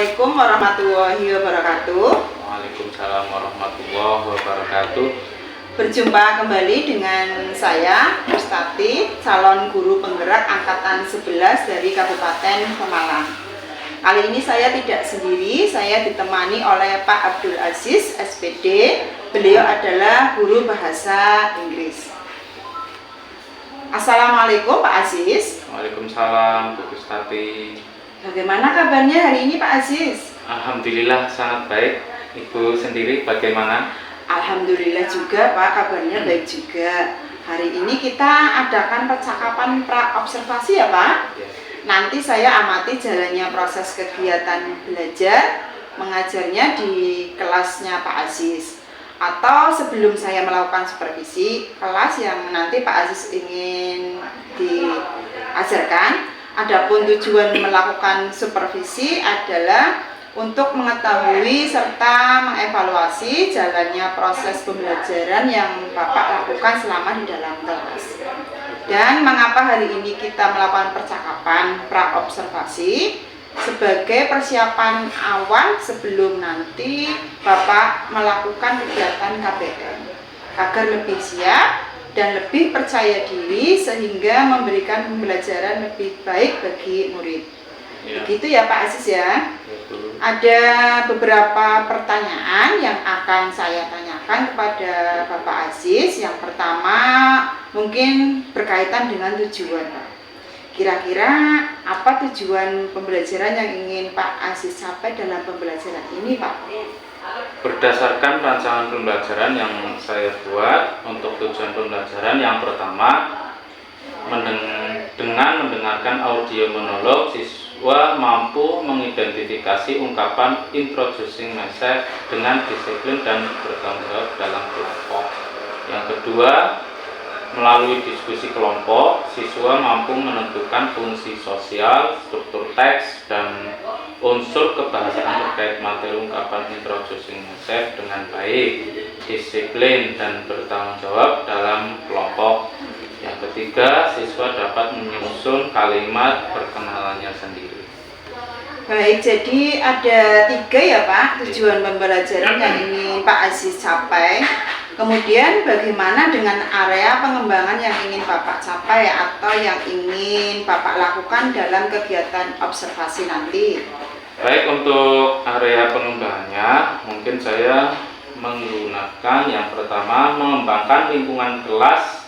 Assalamualaikum warahmatullahi wabarakatuh. Waalaikumsalam warahmatullahi wabarakatuh. Berjumpa kembali dengan saya, Mustati, calon guru penggerak angkatan 11 dari Kabupaten Pemalang. Kali ini saya tidak sendiri, saya ditemani oleh Pak Abdul Aziz, SPD. Beliau adalah guru bahasa Inggris. Assalamualaikum Pak Aziz. Waalaikumsalam Bu Mustati. Bagaimana kabarnya hari ini Pak Aziz? Alhamdulillah sangat baik. Ibu sendiri bagaimana? Alhamdulillah juga Pak, kabarnya baik juga. Hari ini kita adakan percakapan pra-observasi ya Pak. Ya. Nanti saya amati jalannya proses kegiatan belajar mengajarnya di kelasnya Pak Aziz. Atau sebelum saya melakukan supervisi, kelas yang nanti Pak Aziz ingin diajarkan. Adapun tujuan melakukan supervisi adalah untuk mengetahui serta mengevaluasi jalannya proses pembelajaran yang Bapak lakukan selama di dalam kelas. Dan mengapa hari ini kita melakukan percakapan pra-observasi sebagai persiapan awal sebelum nanti Bapak melakukan kegiatan KBM agar lebih siap dan lebih percaya diri sehingga memberikan pembelajaran lebih baik bagi murid. Ya. Begitu ya Pak Aziz ya. Betul. Ada beberapa pertanyaan yang akan saya tanyakan kepada Bapak Aziz. Yang pertama mungkin berkaitan dengan tujuan Pak. Kira-kira apa tujuan pembelajaran yang ingin Pak Aziz capai dalam pembelajaran ini Pak? Berdasarkan rancangan pembelajaran yang saya buat untuk tujuan pembelajaran yang pertama, dengan mendengarkan audio monolog, siswa mampu mengidentifikasi ungkapan introducing myself dengan disiplin dan bertanggung jawab dalam kelompok. Yang kedua, melalui diskusi kelompok, siswa mampu menentukan fungsi sosial, struktur teks, dan unsur kebahasaan terkait materi ungkapan introducing myself dengan baik, disiplin, dan bertanggung jawab dalam kelompok. Yang ketiga, siswa dapat menyusun kalimat perkenalannya sendiri. Baik, jadi ada 3 ya Pak tujuan pembelajaran yang ingin Pak Aziz capai. Kemudian bagaimana dengan area pengembangan yang ingin Bapak capai atau yang ingin Bapak lakukan dalam kegiatan observasi nanti? Baik, untuk area pengembangannya mungkin saya menggunakan yang pertama mengembangkan lingkungan kelas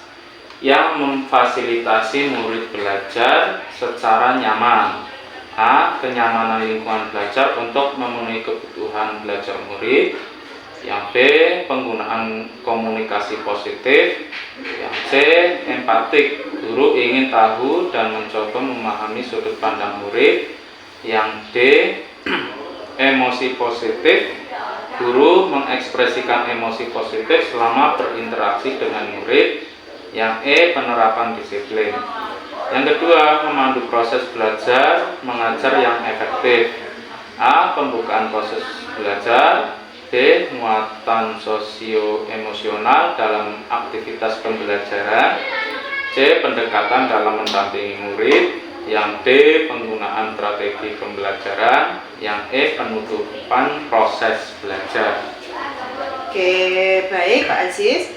yang memfasilitasi murid belajar secara nyaman. A. Kenyamanan lingkungan belajar untuk memenuhi kebutuhan belajar murid. Yang B. Penggunaan komunikasi positif. Yang C. Empatik, guru ingin tahu dan mencoba memahami sudut pandang murid. Yang D. Emosi positif, guru mengekspresikan emosi positif selama berinteraksi dengan murid. Yang E. Penerapan disiplin. Yang kedua, memandu proses belajar mengajar yang efektif. A. Pembukaan proses belajar. B. Muatan sosio-emosional dalam aktivitas pembelajaran. C. Pendekatan dalam mendampingi murid. Yang D. Penggunaan strategi pembelajaran. Yang E. Penutupan proses belajar. Oke, baik Pak Aziz.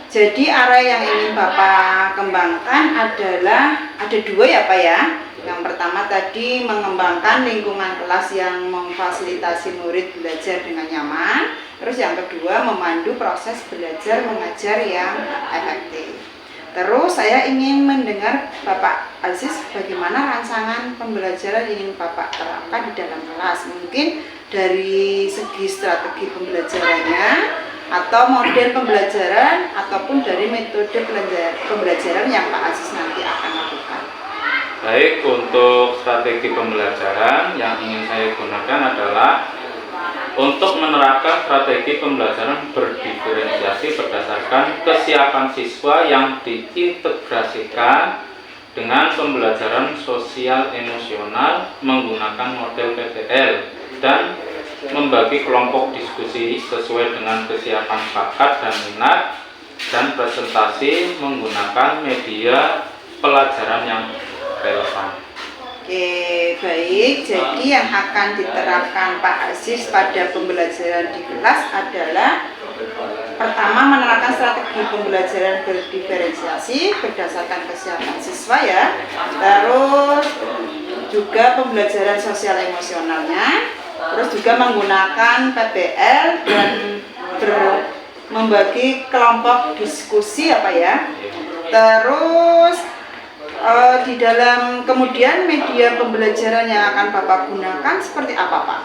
Jadi area yang ingin Bapak kembangkan adalah ada 2 ya Pak ya. Yang pertama tadi mengembangkan lingkungan kelas yang memfasilitasi murid belajar dengan nyaman. Terus yang kedua memandu proses belajar mengajar yang efektif. Terus saya ingin mendengar Bapak Aziz bagaimana rancangan pembelajaran ingin Bapak terapkan di dalam kelas. Mungkin dari segi strategi pembelajarannya atau model pembelajaran ataupun dari metode pembelajaran yang Pak Aziz nanti akan lakukan. Baik, untuk strategi pembelajaran yang ingin saya gunakan adalah untuk menerapkan strategi pembelajaran berdiferensiasi berdasarkan kesiapan siswa yang diintegrasikan dengan pembelajaran sosial emosional menggunakan model PBL dan membagi kelompok diskusi sesuai dengan kesiapan bakat dan minat dan presentasi menggunakan media pelajaran yang relevan. Oke, baik. Jadi yang akan diterapkan Pak Aziz pada pembelajaran di kelas adalah pertama, menerapkan strategi pembelajaran berdiferensiasi berdasarkan kesiapan siswa ya. Terus juga pembelajaran sosial emosionalnya. Terus juga menggunakan PBL dan membagi kelompok diskusi apa ya. Terus di dalam kemudian media pembelajaran yang akan Bapak gunakan seperti apa Pak?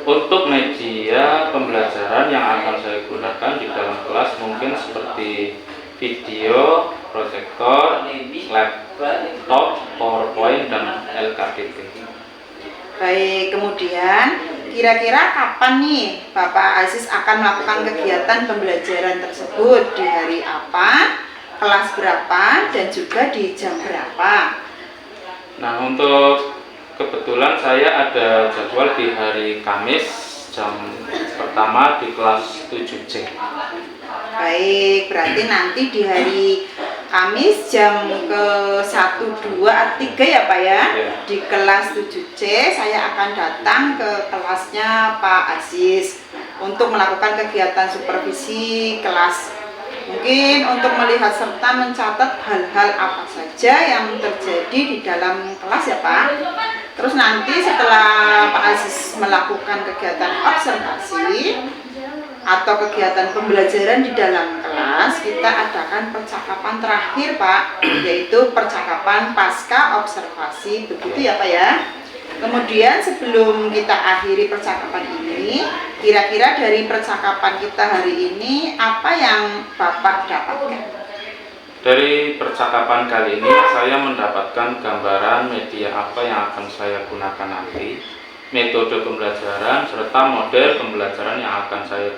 Untuk media pembelajaran yang akan saya gunakan di dalam kelas mungkin seperti video, proyektor, laptop, PowerPoint, dan LKDT. Baik, kemudian kira-kira kapan nih Bapak Aziz akan melakukan kegiatan pembelajaran tersebut? Di hari apa, kelas berapa, dan juga di jam berapa? Nah, untuk kebetulan saya ada jadwal di hari Kamis jam pertama di kelas 7C. Baik, berarti nanti di hari Kamis jam ke 1, 2, 3 ya Pak ya? Di kelas 7C saya akan datang ke kelasnya Pak Aziz untuk melakukan kegiatan supervisi kelas. Mungkin untuk melihat serta mencatat hal-hal apa saja yang terjadi di dalam kelas ya Pak. Terus nanti setelah Pak Aziz melakukan kegiatan observasi atau kegiatan pembelajaran di dalam kelas, kita adakan percakapan terakhir Pak, yaitu percakapan pasca observasi, begitu ya Pak ya. Kemudian sebelum kita akhiri percakapan ini, kira-kira dari percakapan kita hari ini apa yang Bapak dapatkan? Dari percakapan kali ini saya mendapatkan gambaran media apa yang akan saya gunakan nanti, metode pembelajaran, serta model pembelajaran yang akan saya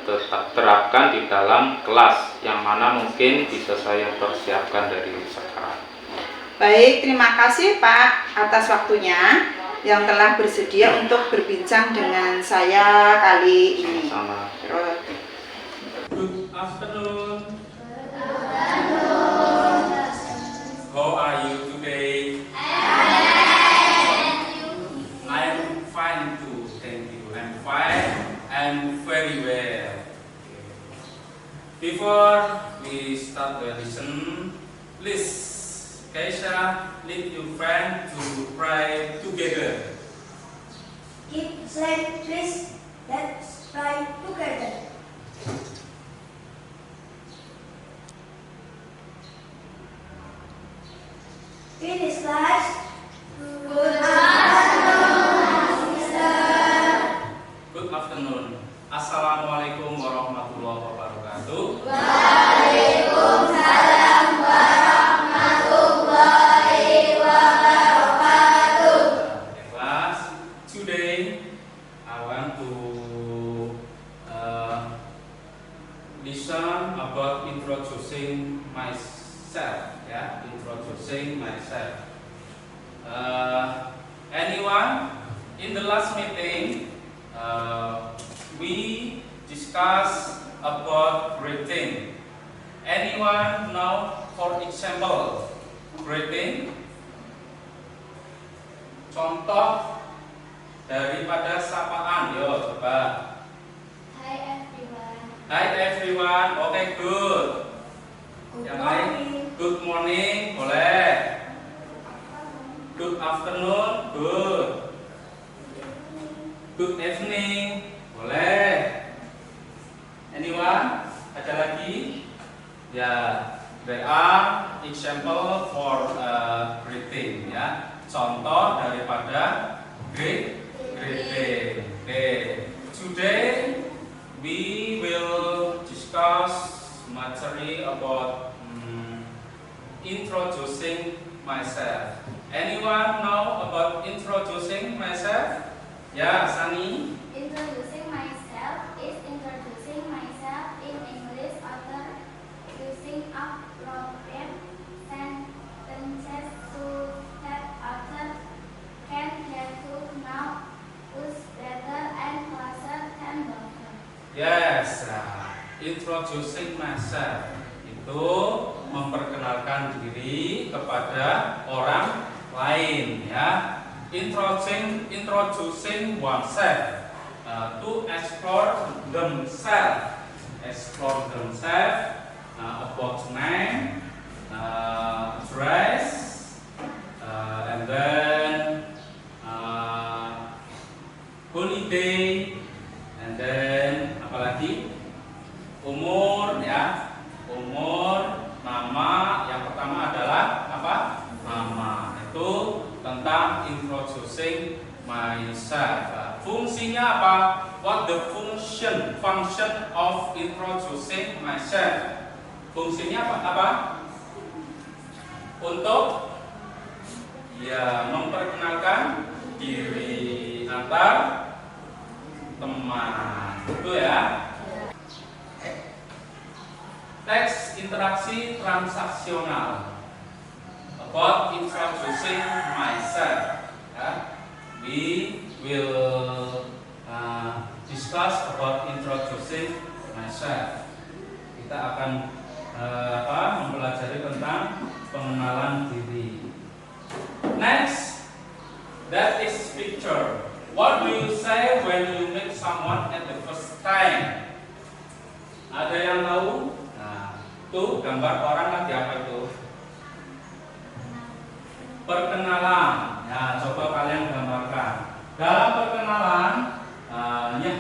terapkan di dalam kelas, yang mana mungkin bisa saya persiapkan dari sekarang. Baik, terima kasih Pak atas waktunya yang telah bersedia untuk berbincang dengan saya kali ini. Sama. Good afternoon. How are you today? I'm fine too, thank you. I'm fine and very well. Before we start the lesson, please, Keisha, lead your friend to pray together. Keep safe, please. Let's pray together. Finish class. Good afternoon, sister. Good afternoon. Assalamualaikum warahmatullahi wabarakatuh. Waalaikumsalam warahmatullahi wabarakatuh. Class, today I want to listen about introducing myself. Yeah, introducing myself. Anyone in the last meeting we discussed about greeting. Anyone know, for example, greeting? Contoh daripada sapaan, yo coba. Hi everyone. Hi everyone, okay good. Good Yang lain, morning. good morning, boleh. Good afternoon, good. Good evening, boleh. Anyone? Ada lagi? Ya, there are example for greeting, ya. Contoh daripada greeting. Okay. Today we will discuss materi about introducing myself. Anyone know about introducing myself? Ya, Sani. Introducing myself is introducing myself in English author using appropriate sentences so that author can get to know us better and closer than before. Yes, introducing myself itu memperkenalkan diri kepada orang lain, ya. introducing oneself, to explore themselves, about name, dress, and then holiday, and then apalagi umur, ya, umur, nama. Yang pertama adalah apa? Nama. Itu tentang introducing myself. Fungsinya apa? What the function of introducing myself? Fungsinya apa? Untuk ya memperkenalkan diri antar teman. Itu ya. Teks interaksi transaksional. About introducing myself. Ya. We will discuss about introducing myself. Kita akan mempelajari tentang pengenalan diri. Next, that is picture. What do you say when you meet someone at the first time? Ada yang tahu? Nah, tuh gambar orang lagi apa itu? Perkenalan. Ya, coba kalian gambarkan. Dalam perkenalan,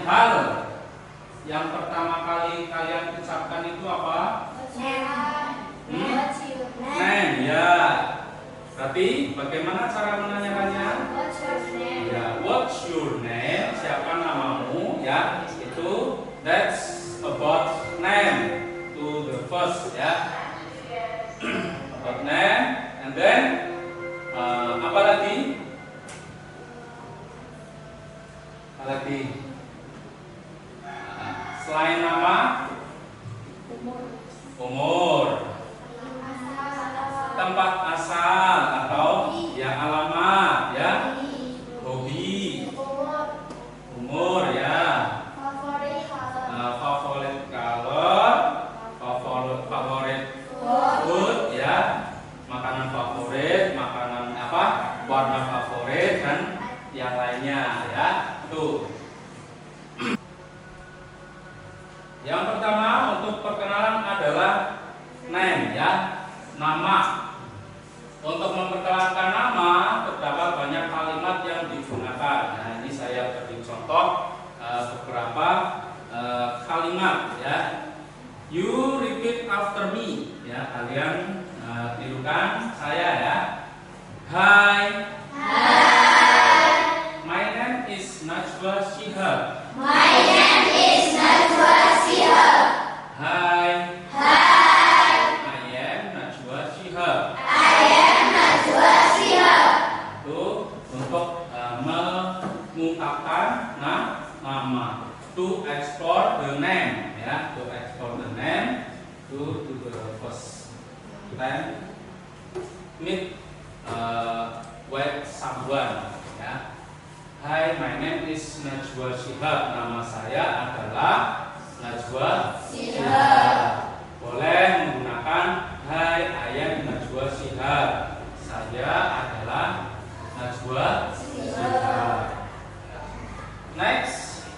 hal yang pertama kali kalian ucapkan itu apa? Name, ya. Berarti bagaimana cara menanyakannya? Ya, what's your name? Siapa namamu? Ya, itu that's about name to the first, ya. About name, and then apa lagi? Selain nama, umur, tempat asal atau ya alamat, ya, hobi, umur, ya, favorit color, favorit food, ya, makanan favorit, makanan apa, warna favorit, dan yang lainnya, ya. Tuh. Yang pertama untuk perkenalan adalah name, ya, nama. Untuk memperkenalkan nama terdapat banyak kalimat yang digunakan. Nah, ini saya beri contoh beberapa kalimat, ya. You repeat after me, ya. Kalian tirukan saya, ya. Hi. My name is Najwa Shihab. Hi. I am Najwa Shihab. Itu untuk mengungkapkan nama. To explore the name, ya. To explore the name. To the first time meet with someone, ya. Hi, my name is Najwa Shihab. Nama saya adalah Najwa Shihab. Boleh menggunakan Hi, I am Najwa Shihab. Saya adalah Najwa Shihab. Next.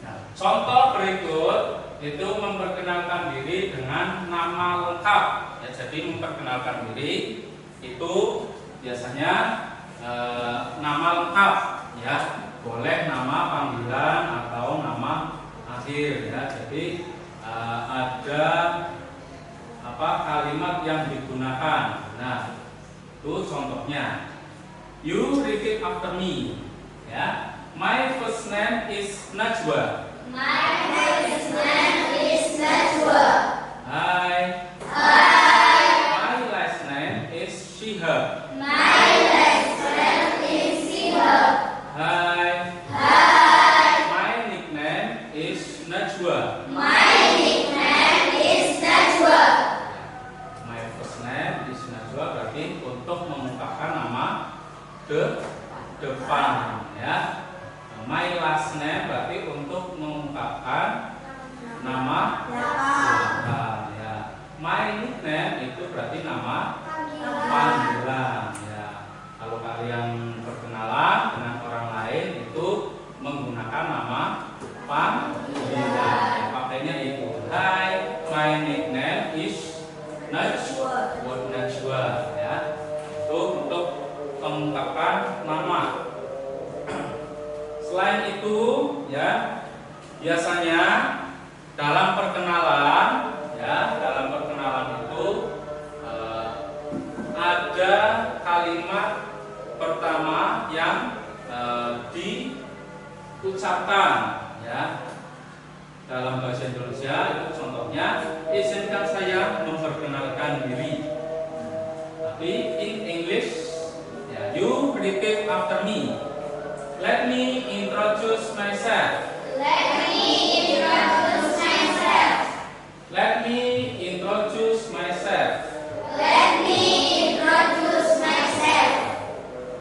Nah, contoh berikut itu memperkenalkan diri dengan nama lengkap. Ya, jadi memperkenalkan diri itu biasanya nama lengkap, ya. Boleh nama panggilan atau nama akhir, ya. Jadi ada kalimat yang digunakan. Nah, itu contohnya. You repeat after me, ya. My first name is Najwa. Hi. My last name is Shihab. Hi. My nickname is Najwa. My first name is Najwa berarti untuk mengungkapkan nama depan, ya. My last name berarti untuk mengungkapkan nama belakang, ya. My nickname itu berarti nama Panggilan. Ya. Kalau kalian perkenalan dengan orang lain itu menggunakan nama panggilan. Ya, pakainya itu. Hi, my nickname is Najwa. Najwa. Ya. Itu untuk mengungkapkan nama. Selain itu, ya, biasanya dalam perkenalan, ya, dalam perkenalan itu ada kalimat pertama yang diucapkan, ya, dalam bahasa Indonesia. Itu contohnya, izinkan saya memperkenalkan diri. Tapi in English, ya, you repeat after me. Let me introduce myself. Let me introduce myself. Let me introduce myself. Let me introduce myself.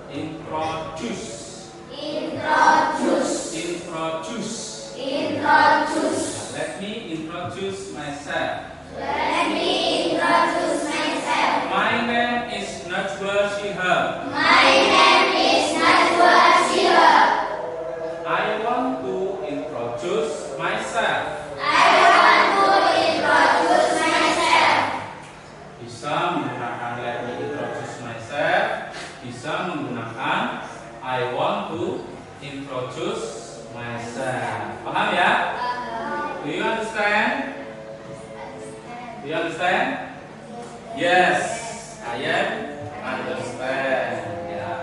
Introduce. Introduce. Introduce. Introduce. Let me introduce myself. Let me introduce myself. My name is Najwa Shihab. My name is Najwa Shihab. I want to introduce myself. I want to introduce myself. Bisa menggunakan let me introduce myself. Bisa menggunakan I want to introduce myself. Paham ya? Do you understand? Do you understand? Yes, I am understand. Ya.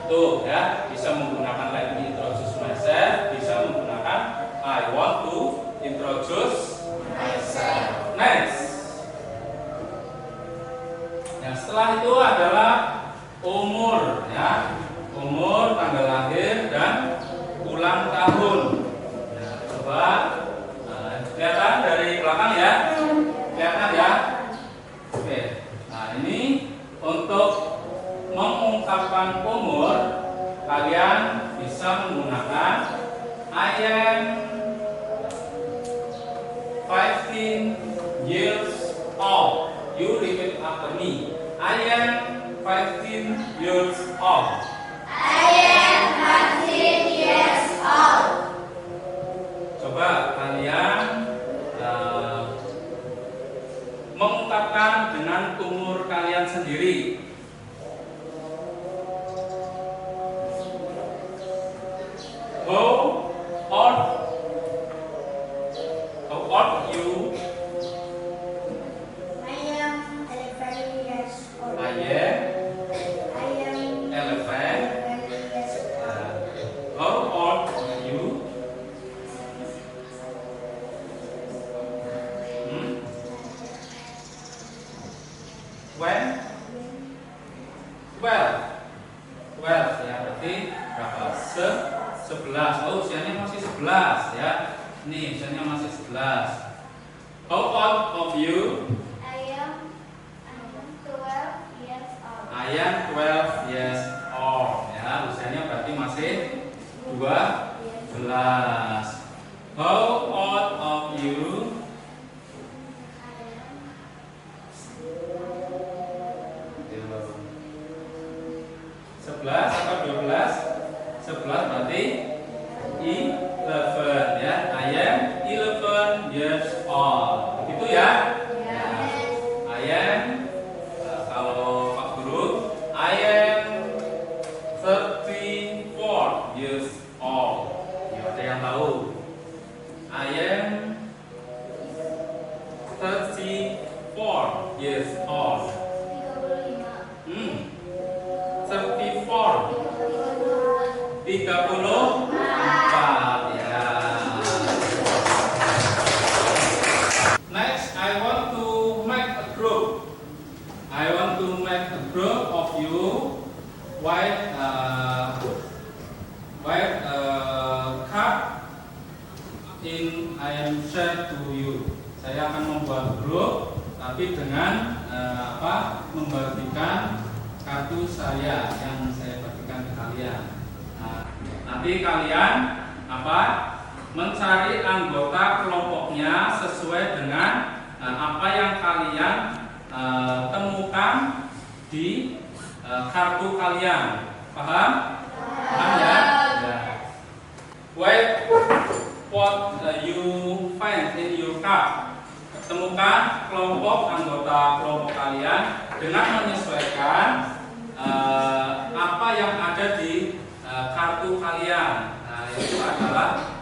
Tuh ya, bisa menggunakan let me introduce myself, bisa menggunakan I want to introduce myself. Next. Yang setelah itu adalah umur, ya. Umur, tanggal lahir dan ulang tahun. Nah, coba kelihatan dari belakang ya. Kelihatan ya. Oke. Nah, ini untuk mengungkapkan umur, kalian bisa menggunakan I am 15 years old. You repeat after me. I am 15 years old. I am 15 years old. Coba kalian mengungkapkan dengan umur kalian sendiri. How old you? I am 11 years old. I am I am 11. 11 years old. How old are you? When? 12. 12 ya, berarti berapa? 11. Oh, usianya masih 11 ya. Nih, usianya masih 11. How old of you? I am 12 years old. I am 12 years old ya. Usianya berarti masih 12. How old of you? 11 atau 12? 11 berarti 11 ya. I am 11 years old. Begitu ya? Ya. I am kalau Pak Guru, I am 34 years old. Ya, ada yang tahu? I am 34 years old. 34. 34 ya. Next, I want to make a group. I want to make a group of you. Write card in I am share to you. Saya akan membuat grup, tapi dengan membagikan kartu saya yang saya bagikan ke kalian. Nah, nanti kalian mencari anggota kelompoknya sesuai dengan apa yang kalian temukan di kartu kalian. Paham? Paham ya? Ya. Wait, what you find in your card. Temukan kelompok anggota kelompok kalian dengan menyesuaikan apa yang ada di kartu kalian. Nah, itu adalah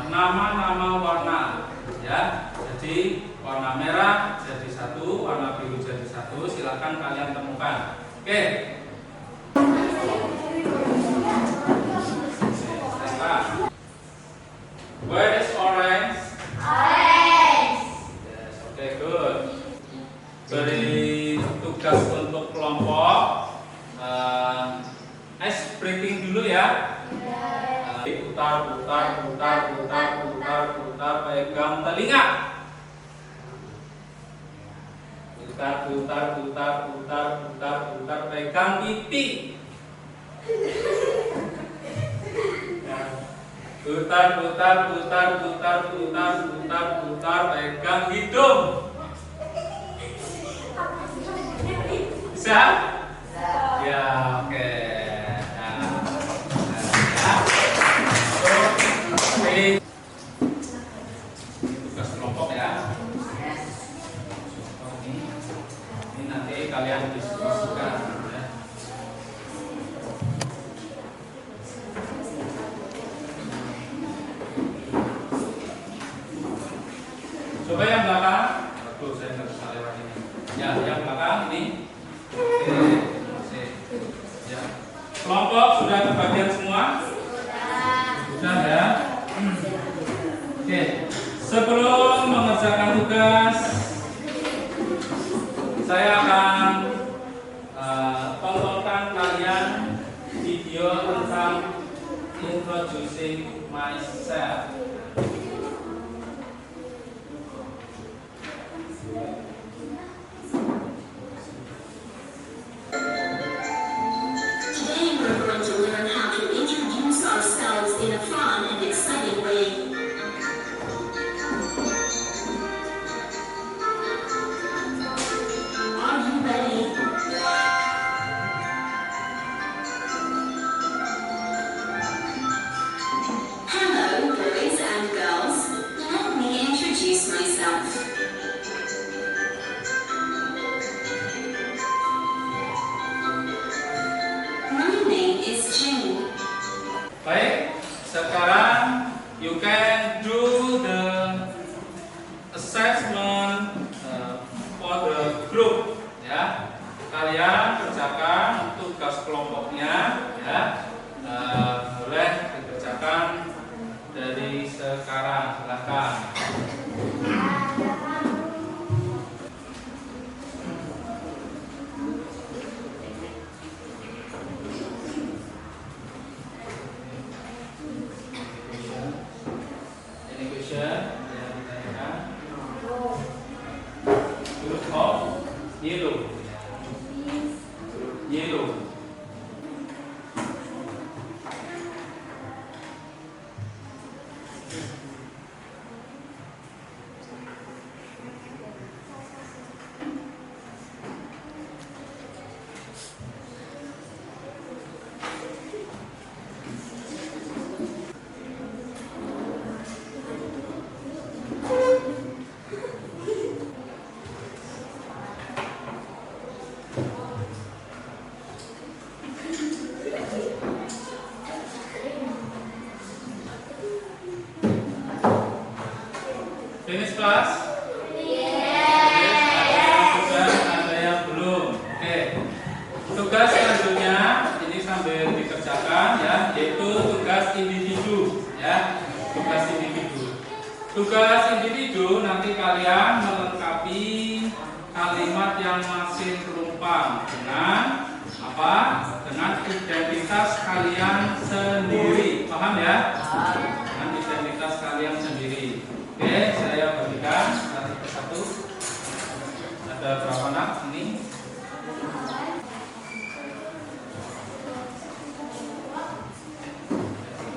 nama-nama warna, ya. Jadi warna merah jadi satu, warna biru jadi satu. Silakan kalian temukan. Oke. Where is orange? Orange. Yes, okay, good. Beri tugas untuk kelompok. Ice breaking dulu ya. Putar, pegang telinga. Putar, pegang pipi. Putar, pegang hidung. Bisa? Ya, oke. Ini tugas kelompok ya. Ini nanti kalian diskusikan ya. Coba yang belakang. Aduh, saya nggak bisa lewat ini. Ya, yang belakang ini. Oke. Ya. Kelompok sudah kebagian semua? Sudah ya. Oke. Sebelum mengerjakan tugas, saya akan tontonkan kalian video tentang introducing myself. Today we're going to learn how to introduce ourselves in a fun and exciting way. Are you ready? Hello, boys and girls. Let me introduce myself. My name is Jane. Baik, sekarang you can do the assessment for the group ya. Kalian kerjakan tugas kelompoknya ya. Boleh dikerjakan dari sekarang, silakan. Any question yang ditanyakan? Group of yellow. Yellow. Finish class? Ada yang belum. Oke. Tugas selanjutnya ini sambil dikerjakan ya, yaitu tugas individu ya. Tugas individu. Tugas individu nanti kalian melengkapi kalimat yang masih penumpang dengan apa? Dengan identitas kalian sendiri. Paham ya? Dengan identitas kalian sendiri. Oke, saya bagikan satu persatu. Ada berapa anak ini?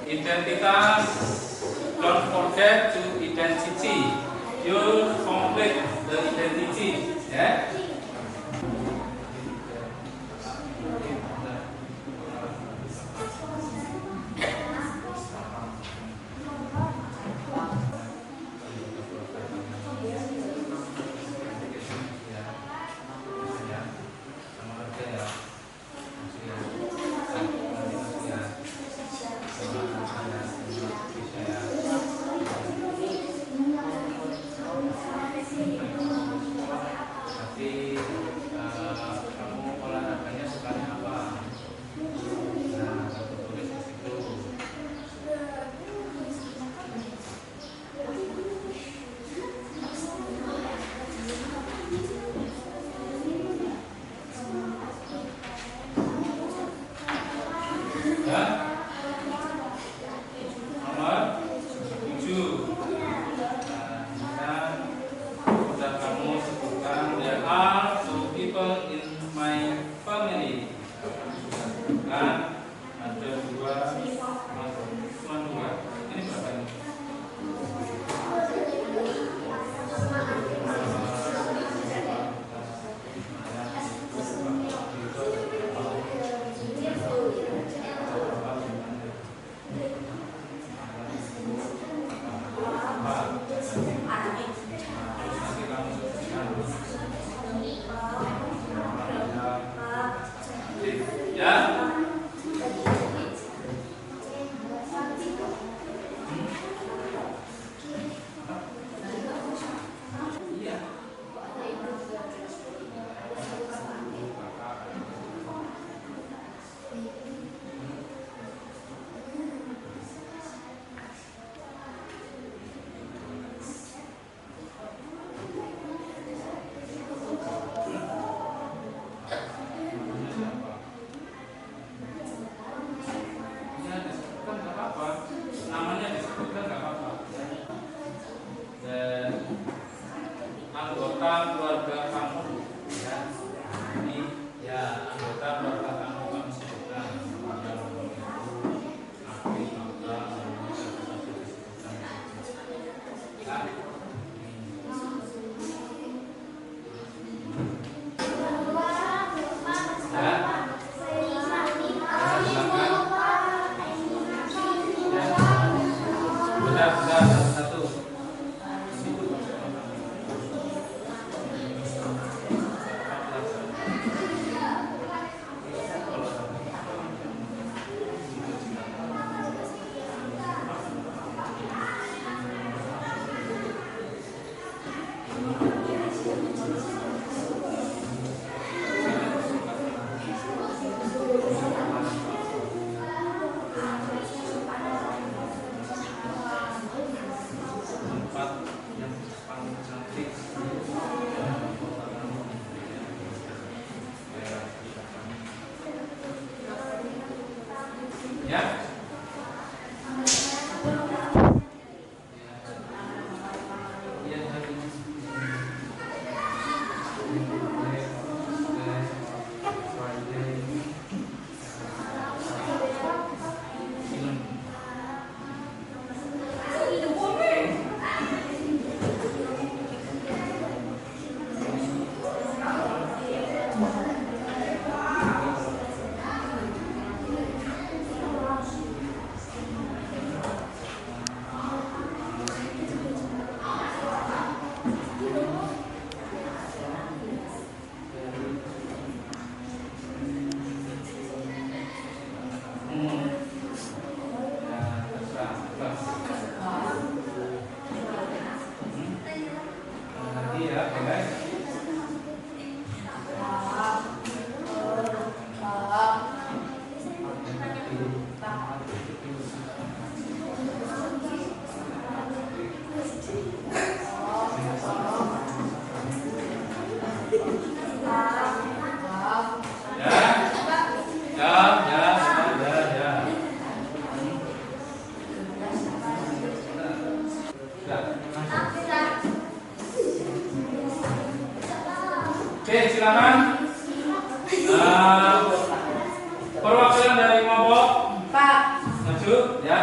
Identitas. Don't forget to identity. You complete the identity. Ya. Kamu olahraganya sukanya apa? Nah, aku tulis di situ. Ya. Nomor 7. Dan sudah kamu sebutkan there are two people in my family. Kan ada dua, cuma dua. Ini berapa ini? Ya. Iya. Ya, disebutkan nggak apa-apa. Namanya disebutkan nggak apa-apa. Dan anggota keluarga kamu, ya, ini ya anggota keluarga kamu sebutkan. Ada nomor ibu, adik, kakak, semuanya satu-satu disebutkan. Ya. Ya. Sudah satu-satu. Tempat yang paling cantik. Ya. Oke, silakan. Perwakilan dari kelompok maju, ya.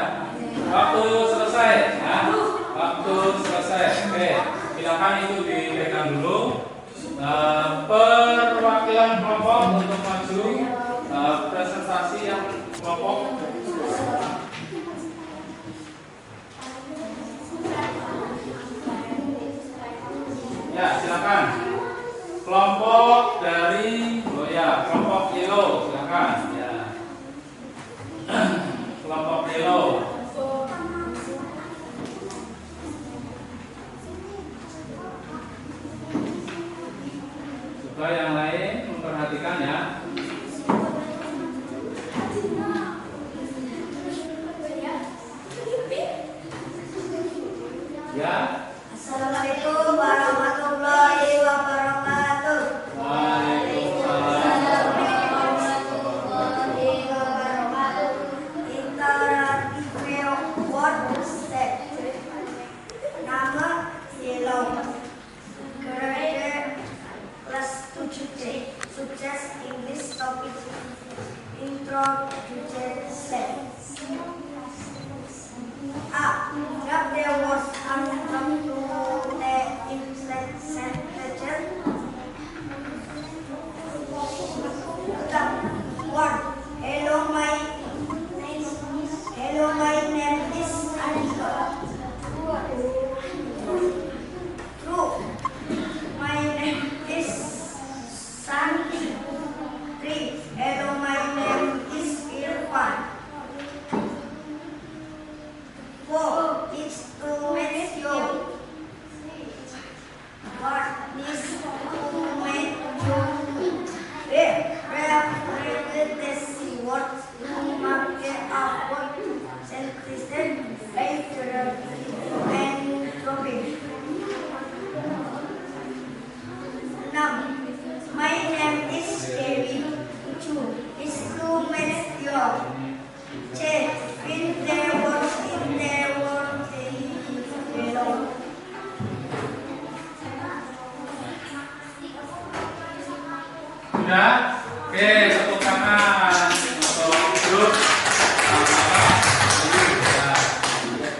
Waktu selesai, ya. Waktu selesai. Oke, silakan itu dipegang dulu. perwakilan kelompok untuk maju presentasi yang kelompok. Ya, silakan. Kelompok dari, oh ya, kelompok yellow, silakan. Ya. Kelompok yellow. Coba yang lain memperhatikan ya. Ya. Assalamualaikum warahmatullahi wabarakatuh. Waalaikumsalam. Interactive word set. Nama Yellow. Grade kelas 7C. Sukses English topic. Introduction set. That there was uncome to the infant temperature. One. Hello, my name is Anika. True. My name is Santi. Three. Hello, my name is Irfan. 4. It's to meet you. What is to meet you? This word to market upon self-Christian later and trophy. 6. My name is Dewi. 2. It's to meet you. Check in there was in there was yellow. Sudah? Oke, tepuk tangan untuk grup.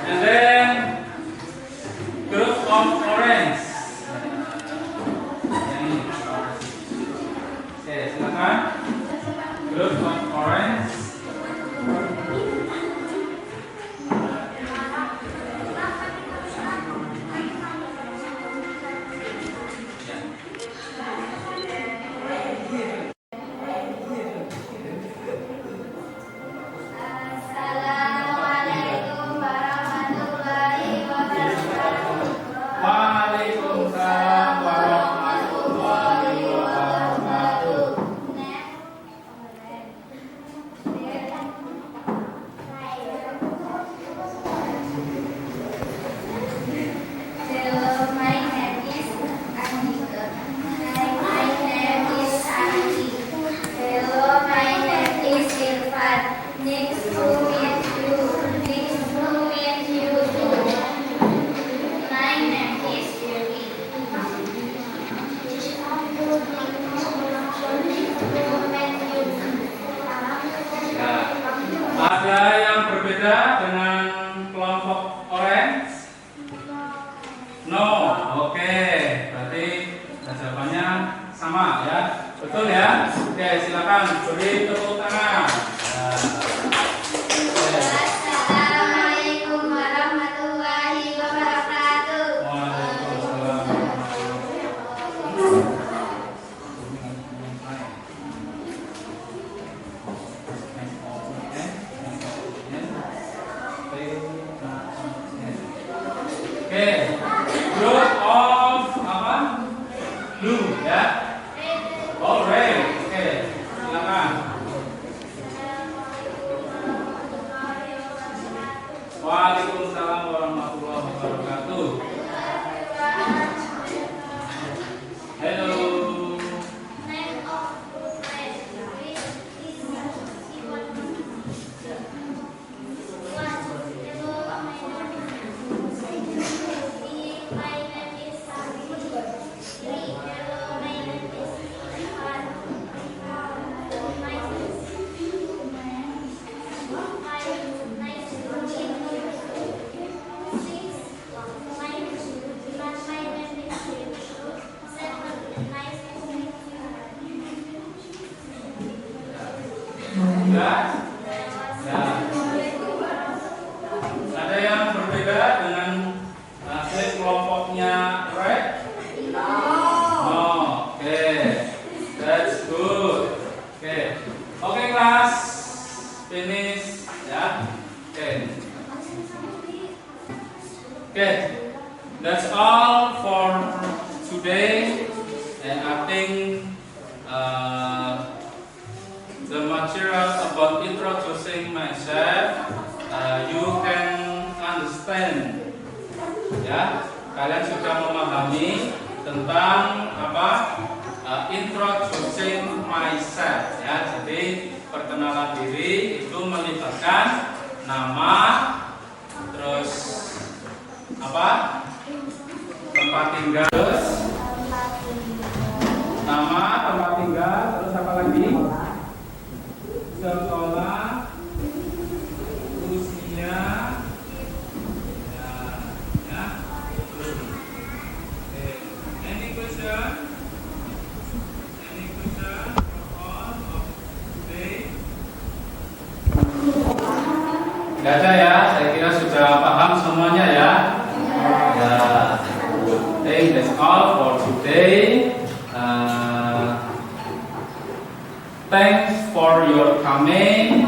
And then group of orange. Oke, silakan. Group of orange. Assalamualaikum warahmatullahi wabarakatuh. Waalaikumsalam warahmatullahi wabarakatuh. Hello, my name is Anika. My name is Santi. Hello, my name is Irfan. Nice to meet you. Nice to meet you too. My name is Dewi. Ya. Ada yang berbeda dengan kelompok orange? No, oke. Berarti jawabannya sama ya. Betul ya? Oke, silakan beri tepuk tangan. Ya. Oke. Assalamualaikum warahmatullahi wabarakatuh. Waalaikumsalam. Oke, group of apa? Blue ya. Oh, red. Oke, silakan. Waalaikumsalam warahmatullahi wabarakatuh. Hello. My Okay, that's all for today, and I think the material about introducing myself you can understand, ya. Kalian sudah memahami tentang apa introducing myself, ya. Jadi perkenalan diri itu melibatkan nama, terus apa, tempat tinggal, terus nama, tempat tinggal, terus apa lagi, sekolah, usia, ya. Any question? Any question? All of today? Tidak ada ya, saya kira sudah paham semuanya ya. Ya, I think that's all for today. Thanks for your coming.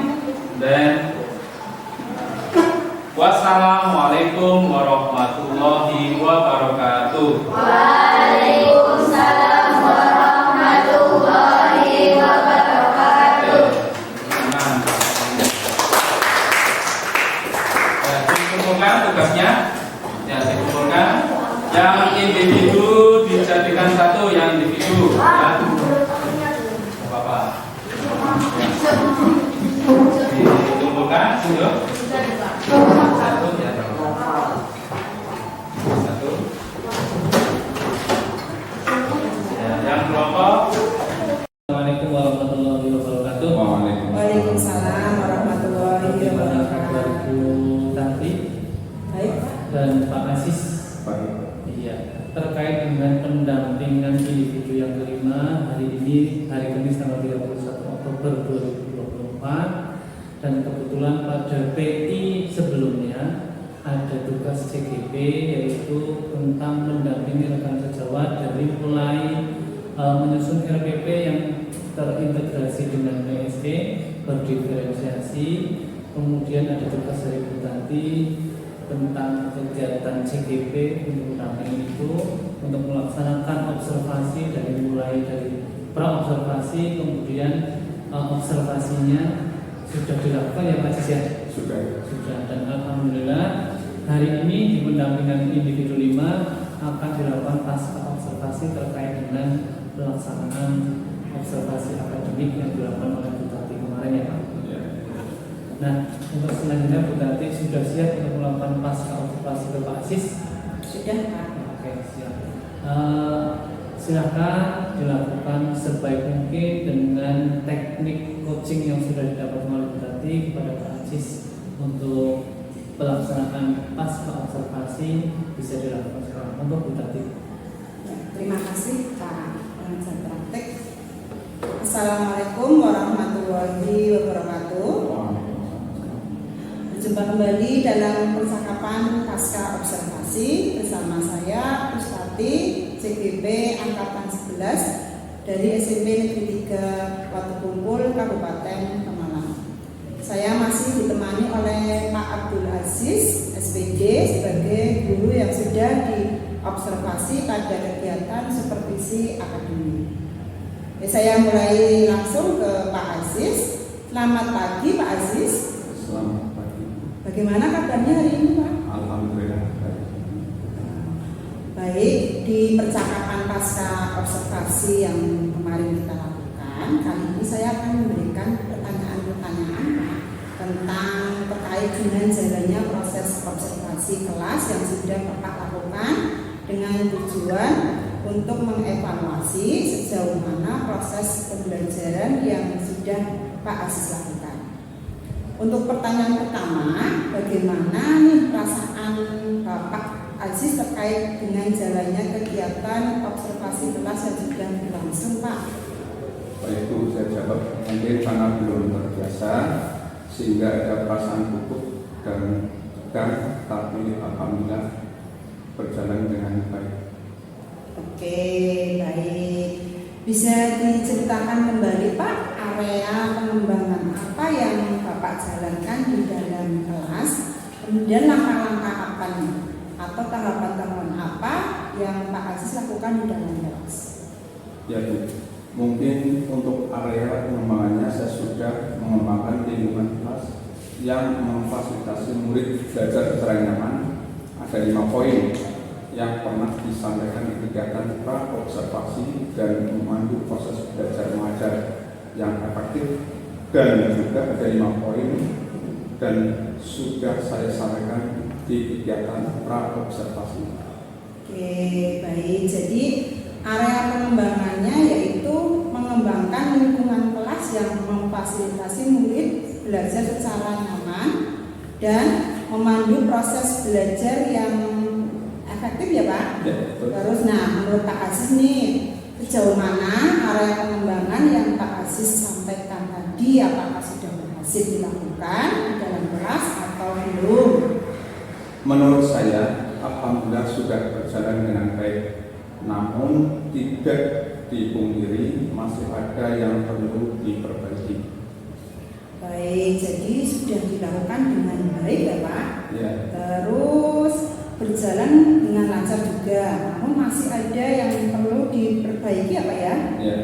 Then, wassalamualaikum warahmatullahi wabarakatuh. Waalaikumsalam warahmatullahi wabarakatuh. Dikumpulkan tugasnya, ya dikumpulkan. Yang individu dijadikan satu, yang individu, ya. Bapak. Dikumpulkan, yuk. Satu, ya. Satu. Ya, yang kelompok. Assalamualaikum warahmatullahi wabarakatuh. Waalaikumsalam warahmatullahi Bagaimana wabarakatuh. kabar Ibu Tanti Baik, dan Pak Aziz? Iya, terkait dengan pendampingan individu yang kelima hari ini, hari Kamis tanggal 31 Oktober 2024, dan kebetulan pada PI sebelumnya ada tugas CGP yaitu tentang mendampingi rekan sejawat dari mulai menyusun RPP yang terintegrasi dengan PSP berdiferensiasi, kemudian ada tugas dari Bu Tanti tentang kegiatan CGP untuk mendampingi itu, untuk melaksanakan observasi dari mulai dari pra-observasi, kemudian observasinya sudah dilakukan ya Pak Cis ya? Sudah, dan alhamdulillah hari ini di pendampingan individu 5 akan dilakukan pasca observasi terkait dengan pelaksanaan observasi akademik yang dilakukan oleh Bu Tanti kemarin ya Pak. Nah, untuk selanjutnya Bu Tanti sudah siap untuk melakukan pasca observasi ke Pak Aziz? sudah Pak. Oke, siap. Silakan dilakukan sebaik mungkin dengan teknik coaching yang sudah didapat oleh Bu Tanti kepada Pak Aziz untuk pelaksanaan pasca observasi bisa dilakukan sekarang untuk Bu Tanti. Terima kasih Pak pengajar praktek. Assalamualaikum warahmatullahi wabarakatuh. Berjumpa kembali dalam percakapan pasca observasi bersama saya Ustati CGP Angkatan 11 dari SMP Negeri 3 Watukumpul Kabupaten Pemalang. Saya masih ditemani oleh Pak Abdul Aziz SPD sebagai guru yang sudah diobservasi pada kegiatan supervisi akademik. Saya mulai langsung ke Pak Aziz. Selamat pagi Pak Aziz. Selamat pagi. Bagaimana kabarnya hari ini Pak? Alhamdulillah. Baik, di percakapan pasca observasi yang kemarin kita lakukan, kali ini saya akan memberikan pertanyaan-pertanyaan tentang terkait dengan jalannya proses observasi kelas yang sudah Bapak lakukan dengan tujuan untuk mengevaluasi sejauh mana proses pembelajaran yang sudah Pak Aziz lakukan. Untuk pertanyaan pertama, bagaimana nih perasaan Bapak Aziz terkait dengan jalannya kegiatan observasi kelas yang sudah berlangsung, Pak? Baik Bu, saya jawab. Mungkin karena belum terbiasa sehingga ada perasaan gugup dan tegang, tapi alhamdulillah berjalan dengan baik. Oke, baik. Bisa diceritakan kembali Pak area pengembangan apa yang Bapak jalankan di dalam kelas Kemudian langkah-langkah apa nih? Atau tahapan-tahapan apa yang Pak Aziz lakukan di dalam kelas? Ya Bu, mungkin untuk area pengembangannya saya sudah mengembangkan lingkungan kelas yang memfasilitasi murid belajar secara nyaman. Ada 5 poin yang pernah disampaikan di kegiatan pra-observasi dan memandu proses belajar mengajar yang efektif, dan juga ada 5 poin dan sudah saya sampaikan di kegiatan pra-observasi. Oke, baik. Jadi area pengembangannya yaitu mengembangkan lingkungan kelas yang memfasilitasi murid belajar secara nyaman dan memandu proses belajar yang efektif ya Pak? Ya, betul. Terus menurut Pak Aziz nih, sejauh mana area pengembangan yang Pak Aziz sampaikan tadi, apakah sudah berhasil dilakukan di dalam kelas atau belum? Menurut saya, alhamdulillah sudah berjalan dengan baik. Namun tidak dipungkiri masih ada yang perlu diperbaiki. Baik, jadi sudah dilakukan dengan baik ya Pak. Ya. Terus berjalan dengan lancar juga, namun masih ada yang perlu diperbaiki apa ya? Ya.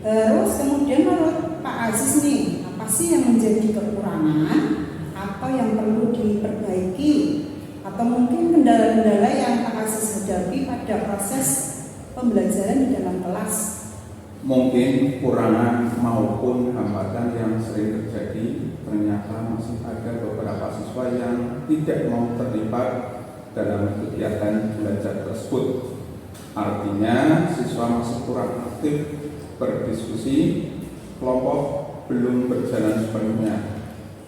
Terus kemudian menurut Pak Aziz nih, apa sih yang menjadi kekurangan atau yang perlu diperbaiki? Atau mungkin kendala-kendala yang Pak Aziz hadapi pada proses pembelajaran di dalam kelas? Mungkin kurangan maupun hambatan yang sering terjadi, ternyata masih ada beberapa siswa yang tidak mau terlibat dalam kegiatan belajar tersebut. Artinya siswa masih kurang aktif berdiskusi, kelompok belum berjalan sepenuhnya,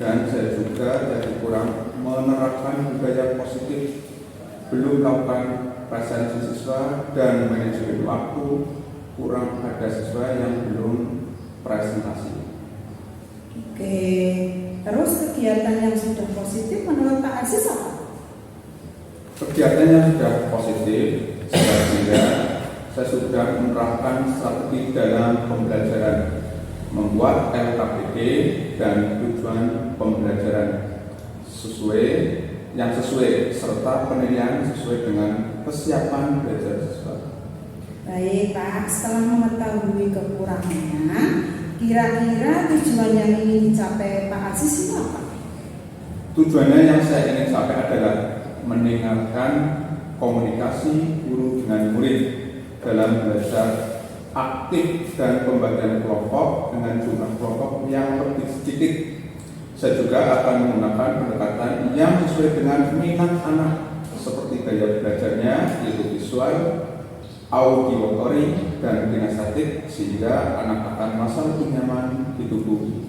dan saya juga jadi kurang menerapkan budaya positif, belum melakukan presensi siswa dan manajemen waktu, kurang ada siswa yang belum presentasi. Oke, terus kegiatan yang sudah positif menurut Pak Aziz apa? Kegiatan yang sudah positif, sehingga saya sudah menerapkan strategi dalam pembelajaran, membuat LKPD dan tujuan pembelajaran sesuai serta penilaian sesuai dengan kesiapan belajar siswa. Baik Pak, setelah mengetahui kekurangannya, kira-kira tujuan yang ingin dicapai Pak Aziz itu apa? Tujuannya yang saya ingin capai adalah meningkatkan komunikasi guru dengan murid dalam belajar aktif dan pembagian kelompok dengan jumlah kelompok yang lebih sedikit. Saya juga akan menggunakan pendekatan yang sesuai dengan minat anak, seperti gaya belajarnya yaitu visual, auditory, dan kinestetik, sehingga anak akan merasa lebih nyaman di tubuh.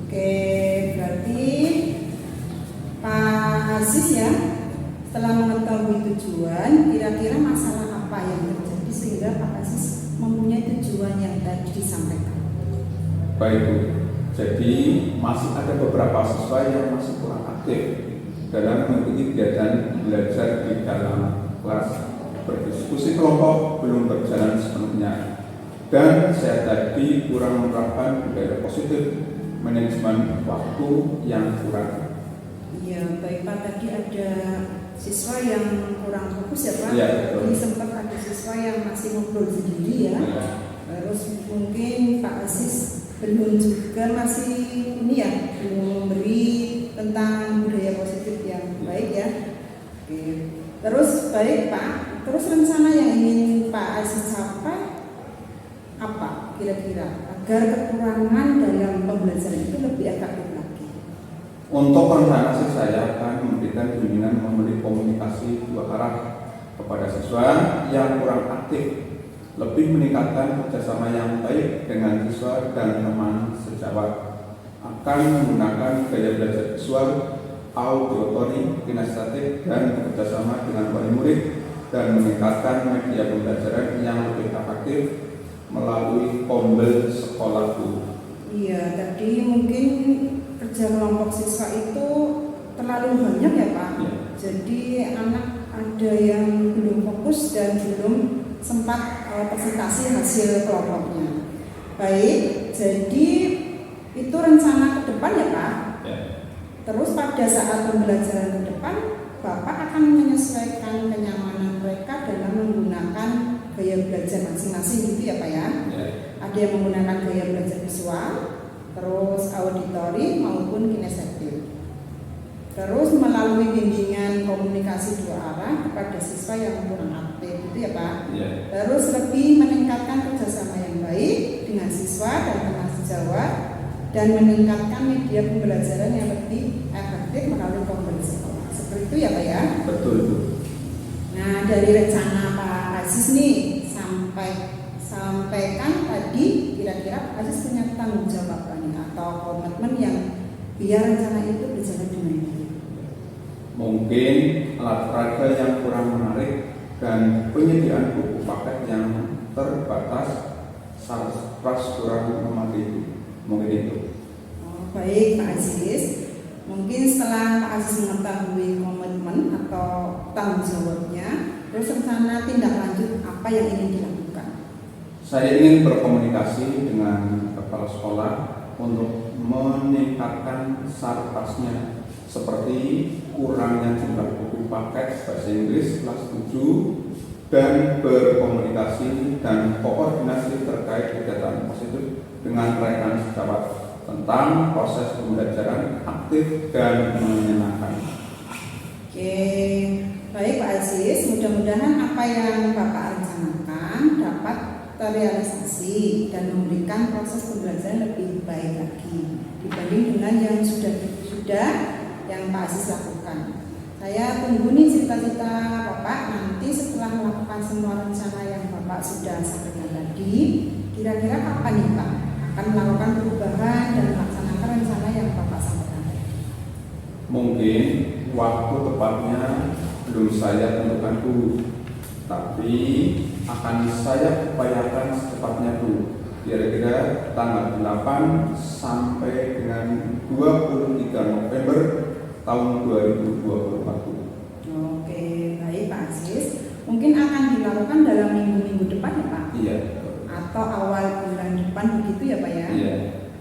Oke, berarti Pak Aziz ya, setelah mengetahui tujuan, kira-kira masalah apa yang terjadi sehingga Pak Aziz mempunyai tujuan yang tadi disampaikan? Baik Bu, jadi masih ada beberapa siswa yang masih kurang aktif dalam mengikuti kegiatan belajar di dalam kelas. Berdiskusi kelompok belum berjalan sepenuhnya, dan saya tadi kurang menerapkan budaya positif, manajemen waktu yang kurang. Iya, baik Pak, tadi ada siswa yang kurang fokus ya Pak. Ya, betul. Ini sempat ada siswa yang masih ngobrol sendiri ya. Ya. Terus mungkin Pak Aziz belum juga masih ini ya, belum memberi tentang budaya positif yang baik ya. Oke. Terus baik Pak, terus rencana yang ingin Pak Aziz capai apa kira-kira agar kekurangan dalam pembelajaran itu lebih efektif lagi? Untuk rencana sih saya akan memberikan bimbingan memberi komunikasi dua arah kepada siswa yang kurang aktif, lebih meningkatkan kerjasama yang baik dengan siswa dan teman sejawat, akan menggunakan gaya belajar visual, auditory, kinestetik, dan bekerjasama dengan wali murid, dan meningkatkan media pembelajaran yang lebih efektif melalui Kombel Sekolah Guru. Iya, tadi mungkin kerja kelompok siswa itu terlalu banyak ya Pak. Ya. Jadi anak ada yang belum fokus dan belum sempat presentasi hasil kelompoknya. Baik, jadi itu rencana ke depan ya Pak. Ya. Terus pada saat pembelajaran ke depan, Bapak akan menyesuaikan kenyamanan mereka dalam menggunakan gaya belajar masing-masing gitu ya Pak ya. Ada yang menggunakan gaya belajar visual, terus auditori maupun kinestetik. Terus melalui bimbingan komunikasi dua arah kepada siswa yang kurang aktif gitu ya Pak. Terus lebih meningkatkan kerjasama yang baik dengan siswa dan teman sejawat dan meningkatkan media pembelajaran yang lebih efektif melalui komunikasi sekolah. Seperti itu ya Pak ya? Betul. Nah dari rencana Pak Aziz nih sampaikan tadi kira-kira Pak Aziz punya tanggung jawab apa nih atau komitmen yang biar rencana itu berjalan dengan baik? Mungkin alat peraga yang kurang menarik dan penyediaan buku paket yang terbatas, sarpras kurang memadai. Mungkin itu. Baik Pak Aziz, mungkin setelah Pak Aziz mengetahui komitmen atau tanggung jawabnya, terus rencana tindak lanjut apa yang ingin dilakukan? Saya ingin berkomunikasi dengan kepala sekolah untuk meningkatkan sarpasnya, seperti kurangnya jumlah buku paket bahasa Inggris kelas 7 dan berkomunikasi dan koordinasi terkait kegiatan positif dengan rekan sejawat tentang proses pembelajaran aktif dan menyenangkan. Oke, baik Pak Aziz, mudah-mudahan apa yang Bapak rencanakan dapat terrealisasi dan memberikan proses pembelajaran lebih baik lagi dibanding dengan yang sudah yang Pak Aziz lakukan. Saya tunggu nih cita-cita Bapak nanti setelah melakukan semua rencana yang Bapak sudah sampaikan tadi. Kira-kira kapan nih Pak akan melakukan perubahan dan melaksanakan rencana yang Bapak sampaikan tadi? Mungkin waktu tepatnya belum saya tentukan dulu, tapi akan saya upayakan secepatnya dulu. Kira-kira tanggal 8 sampai dengan 23 November tahun 2024. Oke, baik Pak Aziz. Mungkin akan dilakukan dalam minggu-minggu depan ya Pak? Iya. Atau awal bulan depan begitu ya Pak ya? Iya.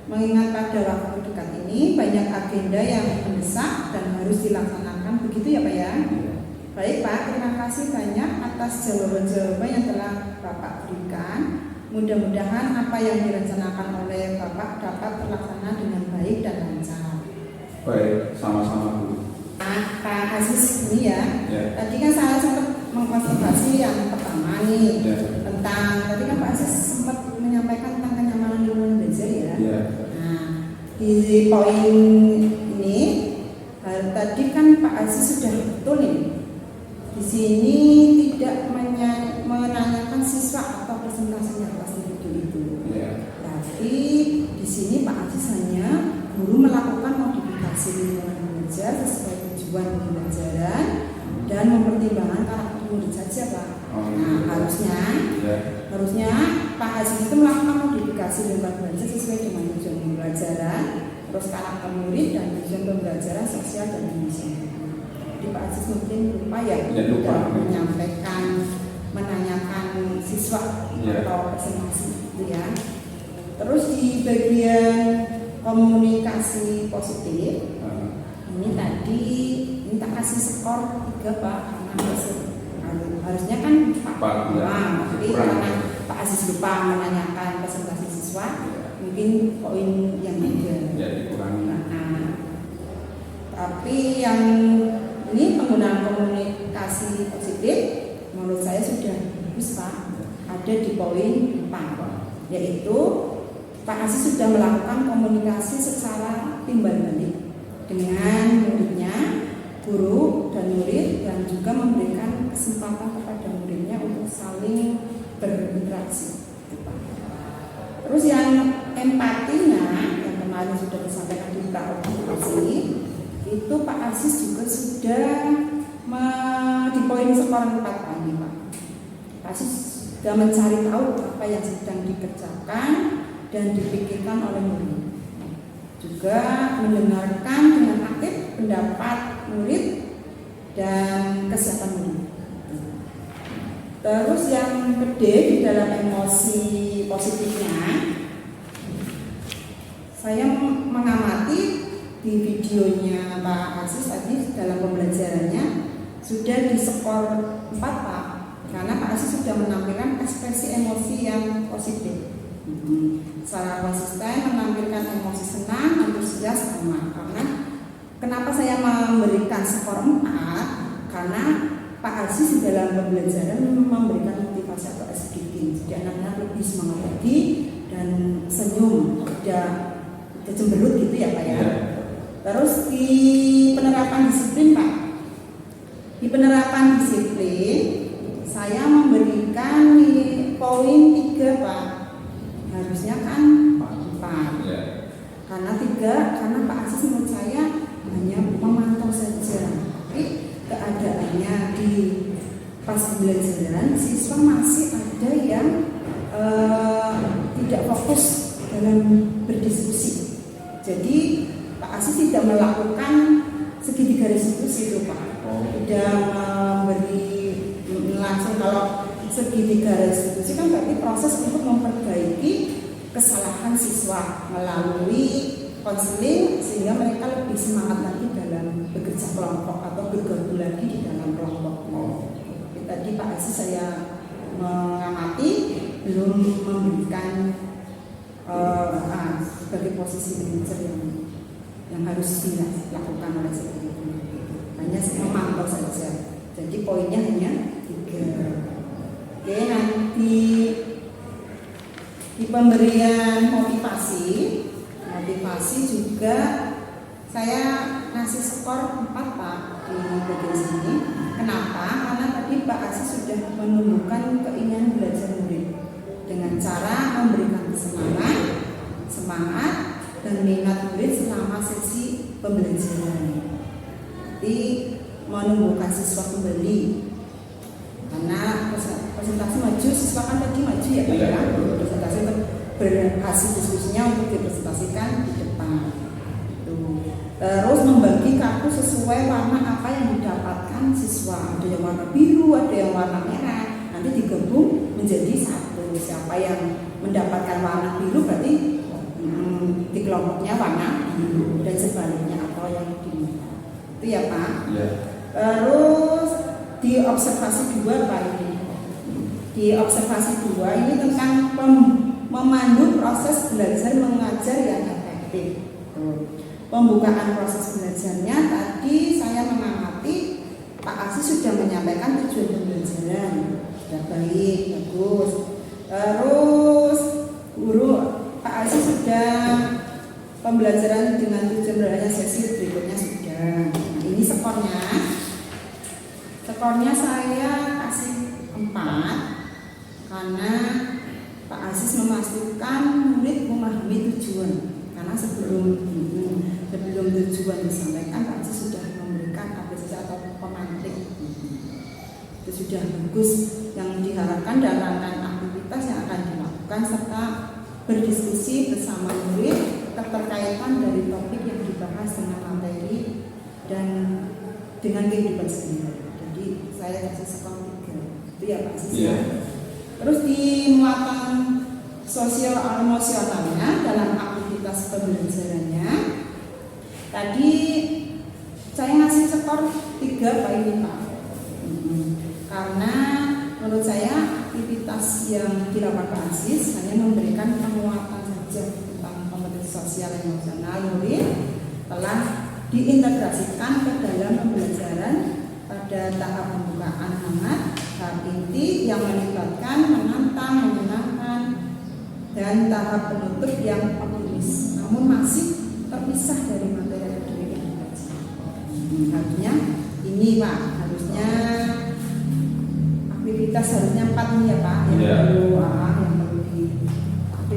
Mengingat pada waktu dekat ini banyak agenda yang mendesak dan harus dilaksanakan begitu ya Pak ya? Iya. Baik Pak, terima kasih banyak atas jawaban-jawaban yang telah Bapak berikan. Mudah-mudahan apa yang direncanakan oleh Bapak dapat terlaksana dengan baik dan lancar. Baik, sama-sama Bu. Nah, Pak Aziz ini ya, tadi kan saya sempat mengkonfirmasi yang pertama nih tentang, tadi kan Pak Aziz sempat menyampaikan tentang kenyamanan lingkungan belajar ya. Nah, di poin ini tadi kan Pak Aziz sudah betul nih. Di sini tidak menanyakan siswa atau presentasinya kelas itu. Tapi di sini Pak Aziz hanya guru melakukan modifikasi lingkungan belajar sesuai tujuan pembelajaran dan mempertimbangkan karakter murid saja Pak. Nah harusnya Pak Aziz itu melakukan modifikasi lingkungan belajar sesuai dengan tujuan pembelajaran, terus karakter murid dan tujuan pembelajaran sosial dan emosional. Jadi Pak Aziz mungkin lupa ya menanyakan siswa atau presentasi gitu ya. Terus di bagian komunikasi positif ini tadi minta kasih skor 3 Pak, karena harusnya kan Pak tapi karena Pak Aziz lupa menanyakan presentasi siswa, mungkin poin yang 3 dikurangi. Tapi yang ini penggunaan komunikasi positif menurut saya sudah bagus Pak, ada di poin 4, yaitu Pak Aziz sudah melakukan komunikasi secara timbal balik dengan muridnya, guru dan murid, dan juga memberikan kesempatan kepada muridnya untuk saling berinteraksi. Terus yang empatinya yang kemarin sudah disampaikan di praobservasi itu Pak Aziz juga sudah di poin skor 4 ini Pak. Pak Aziz sudah mencari tahu apa yang sedang dikerjakan dan dipikirkan oleh murid. Juga mendengarkan dengan aktif pendapat murid dan kesiapan murid. Terus yang kedua di dalam emosi positifnya, saya mengamati di videonya Pak Aziz tadi dalam pembelajarannya sudah di skor 4 Pak, karena Pak Aziz sudah menampilkan ekspresi emosi yang positif. Secara konsisten menampilkan emosi senang, antusias, sama. Karena kenapa saya memberikan skor 4? Karena Pak Aziz dalam pembelajaran memberikan motivasi atau SDG, jadi anak-anak lebih semangat lagi dan senyum, tidak cemberut gitu ya Pak ya. Terus di penerapan disiplin Pak, di penerapan disiplin saya memberikan poin 3 Pak, harusnya kan 4. Karena 3, karena Pak Aziz menurut saya hanya memantau saja, tapi keadaannya di pas pembelajaran siswa masih ada yang tidak fokus dalam berdiskusi. Jadi Pak Aziz tidak melakukan segitiga restitusi itu Pak, tidak memberi langsung. Kalau segitiga restitusi kan berarti proses untuk memperbaiki kesalahan siswa melalui konseling sehingga mereka lebih semangat lagi dalam bekerja kelompok atau bergabung lagi di dalam kelompok. Tadi Pak Aziz saya mengamati belum memberikan sebagai posisi manajer yang harus dilakukan oleh seperti itu. Hanya memantau saja. Jadi poinnya hanya 3. Oke, nanti di pemberian motivasi juga saya ngasih skor 4 Pak di bagian sini. Kenapa? Karena tadi Pak Aziz sudah menumbuhkan keinginan belajar murid dengan cara memberikan semangat dan minat murid selama sesi pembelajaran. Jadi menumbuhkan siswa kembali, karena presentasi maju, siswa kan tadi maju ya Pak ya, presentasi untuk berhasil diskusinya untuk dipresentasikan di depan. Terus membagi kartu sesuai warna apa yang didapatkan siswa, ada yang warna biru, ada yang warna merah, nanti digabung menjadi satu. Siapa yang mendapatkan warna biru berarti di kelompoknya warna biru, dan sebaliknya atau yang di itu ya Pak. Terus di observasi 2 Pak, di observasi 2 ini tentang memandu proses belajar mengajar yang efektif. Pembukaan proses belajarnya tadi saya mengamati Pak Aziz sudah menyampaikan tujuan pembelajaran, sudah baik, bagus. Terus guru Pak Aziz sudah pembelajaran dengan tujuan belajar sesi berikutnya sudah. Nah, ini skornya saya kasih 4 karena Pak Aziz memastikan murid memahami tujuan. Karena sebelum tujuan disampaikan, Pak Aziz sudah memberikan apresiasi atau pemantik. Itu sudah bagus. Yang diharapkan dalam rangkaian aktivitas yang akan dilakukan serta berdiskusi bersama murid keterkaitan dari topik yang dibahas dengan materi dan dengan kehidupan sendiri. Jadi saya kasih skor 3. Itu ya Pak Aziz. Terus di muatan sosial emosionalnya dalam aktivitas pembelajarannya tadi saya ngasih skor 3 Pak ini Pak, karena menurut saya aktivitas yang dilakukan Pak Aziz hanya memberikan penguatan saja tentang kompetensi sosial emosional murid telah diintegrasikan ke dalam pembelajaran pada tahap pembukaan hangat, tahap inti yang melibatkan menantang, menyenangkan, dan tahap penutup yang optimis, namun masih terpisah dari materi akademik yang dikaji. Harusnya ini Pak, harusnya aktivitas harusnya 4 ini ya Pak, yang perlu di.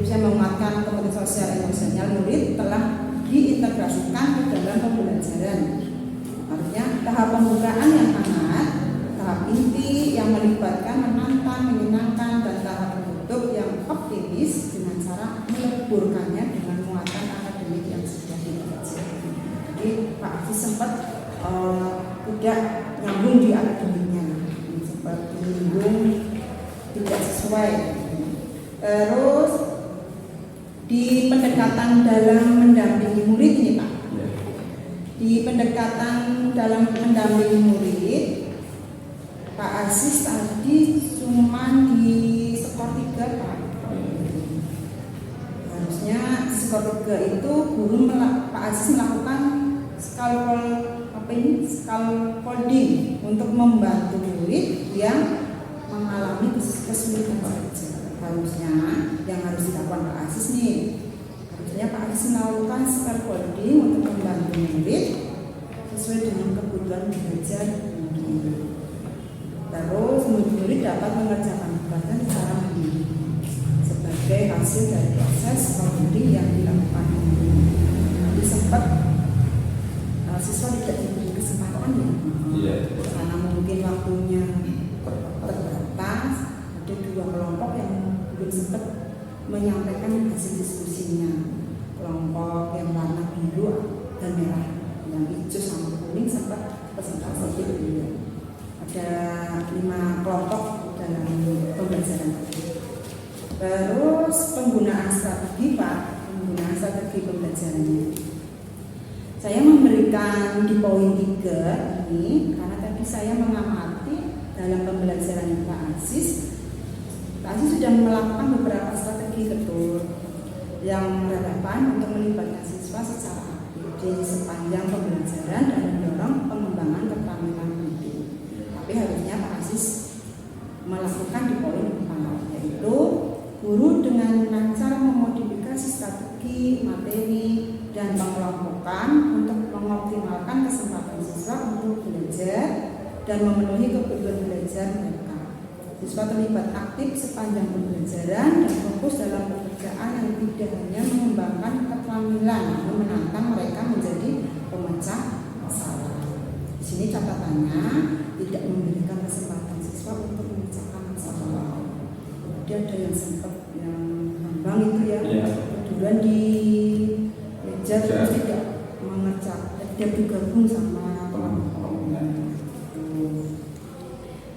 Saya menguatkan kompetensi sosial emosional murid telah diintegrasikan ke dalam pembelajaran. Artinya tahap pembukaan yang hangat, tahap inti yang melibatkan menantang, menyenangkan, dan tahap penutup yang optimis dengan cara meleburkannya dengan muatan akademik yang sudah dikaji. Jadi Pak Aziz sempat tidak nyambung di akademiknya, sempat menyinggung tidak sesuai. Terus di pendekatan dalam mendampingi murid ini Pak, di pendekatan dalam mendampingi murid, Pak Aziz tadi cuma di skor 3 Pak. Harusnya di skor 3 itu Pak Aziz melakukan scaffolding untuk membantu murid yang mengalami kesulitan belajar. Harusnya yang harus dilakukan Pak Aziz nih, harusnya Pak Aziz melakukan scaffolding untuk membantu murid sesuai dengan kebutuhan belajar murid. Terus murid dapat mengerjakan tugasnya secara mandiri sebagai hasil dari proses scaffolding yang dilakukan murid. Tapi sempat siswa tidak diberi kesempatan ya, karena mungkin waktunya terbatas. Ada 2 kelompok yang belum sempat menyampaikan hasil diskusinya. Kelompok yang warna biru dan merah, yang hijau sama kuning sempat presentasi dulu. Ada 5 kelompok dalam pembelajaran tadi. Terus penggunaan strategi Pak, penggunaan strategi pembelajarannya. Saya memberikan di poin 3 ini karena tadi saya mengamati dalam pembelajaran Pak Aziz. Pak Aziz sudah melakukan beberapa strategi betul yang relevan untuk melibatkan siswa secara aktif di sepanjang pembelajaran dan mendorong pengembangan keterampilan pendidik. Tapi harusnya Pak Aziz melakukan di poin 4, yaitu guru dengan lancar memodifikasi strategi, materi, dan pengelompokan untuk mengoptimalkan kesempatan siswa untuk belajar dan memenuhi kebutuhan belajar mereka. Siswa terlibat aktif sepanjang pembelajaran dan fokus dalam pekerjaan yang tidak hanya mengembangkan keterampilan, namun menantang mereka menjadi pemecah masalah. Di sini catatannya tidak memberikan kesempatan siswa untuk memecahkan masalah. Jadi ada yang sempat yang ngambang itu ya, duluan di meja terus tidak mengerjakan, tidak bergabung sama kelompok.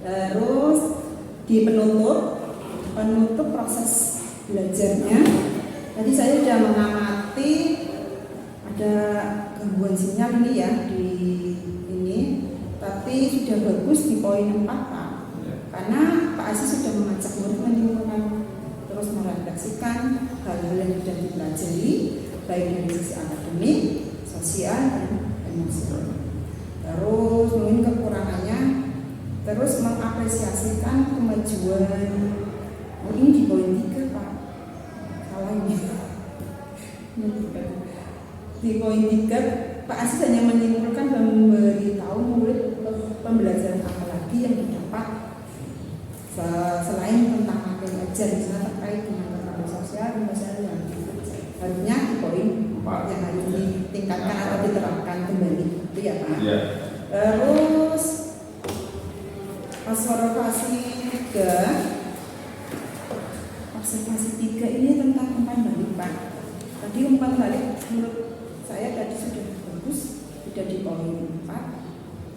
Terus di penutup proses belajarnya, tadi saya sudah mengamati ada gangguan sinyal ini ya di ini, tapi sudah bagus di poin 4 Pak. Karena Pak Aziz sudah mengajak murid menyimpulkan terus merefleksikan hal-hal yang sudah dipelajari baik dari sisi akademik, sosial, dan emosional. Terus mungkin kekurangannya, terus mengapresiasikan kemajuan. Oh, ini di poin 3 Pak, salah ini. Di poin 3 Pak Aziz hanya menyimpulkan dan memberitahu murid pembelajaran apa lagi yang didapat selain tentang materi ajar, misalnya terkait dengan keterampilan sosial, emosional, dan harusnya di poin 4 yang harus ditingkatkan atau diterapkan kembali, itu ya Pak. Terus observasi 3 ini tentang umpan balik Pak. Tadi umpan balik menurut saya tadi sudah bagus, sudah di poin 4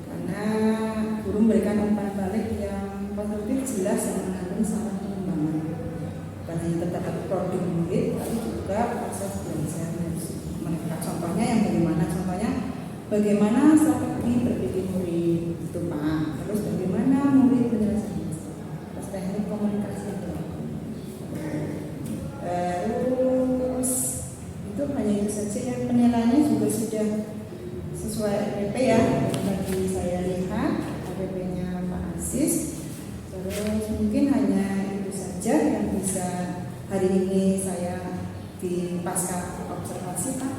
karena guru memberikan umpan balik yang positif, jelas, dan mengandung syarat pengembangan. Bukan hanya terdapat produk murid, tapi juga proses belajar mereka. Contohnya yang bagaimana? Contohnya bagaimana strategi berpikir murid itu Pak. Terus bagaimana murid menjelaskan, terus teknik komunikasi itu. Terus itu hanya itu saja ya. Penilaiannya juga sudah sesuai RPP ya. Tadi saya lihat RPP-nya Pak Aziz. Terus mungkin hanya itu saja yang bisa hari ini saya di pasca observasi Pak.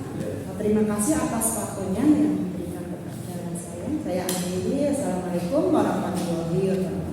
Terima kasih atas waktunya yang diberikan kepada saya. Saya akhiri. Assalamualaikum warahmatullahi wabarakatuh.